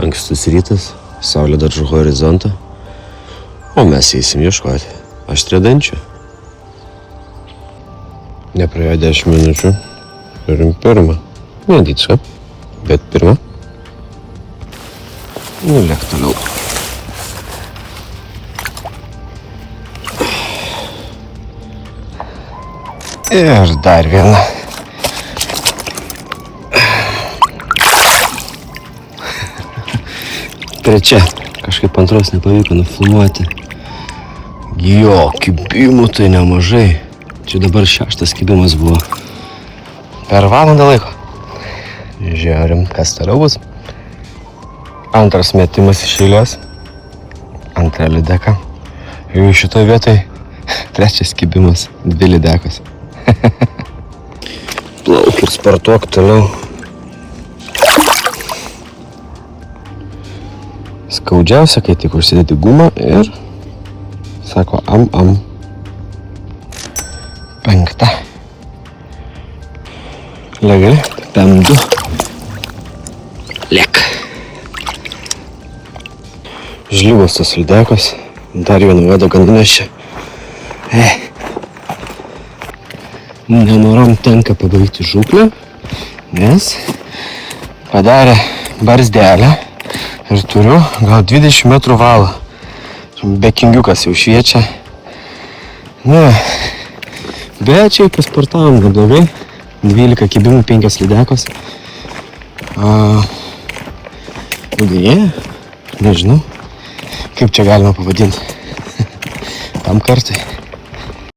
Ankstus rytas, saulė dar žuho horizontą, o mes eisim ieškoti aštriadančio. Nepraėjo 10 minučių, turim pirmą. Nedičką, bet pirmą. Lėk toliau. Ir dar vieną. Trečia. Kažkaip antros nepavyko nufilmuoti. Jo, kibimų tai nemažai. Čia dabar 6 kibimas buvo. Per valandą laiko. Žiūrim, kas toliau bus. Antras metimas iš eilės. Antra lydeka. Jau šitoje vietoje 3 kibimas, 2 lydekos. Plauk ir sportuok toliau. Skaudžiausia, kai tik užsidedi gumą ir sako am. 5. Legali, PM2. Lėk. Žlyvos tos lydekos. Dar vieno vedo gandinas čia. Nenorom tenka pabaigti žūklę, nes padarė barzdelę ir turiu gal 20 metrų valą. Bekingiukas jau šviečia. Bet čia pasportavom neblogai. 12 kibimų, 5 lydekos. Nežinau, kaip čia galima pavadinti. Tam kartui.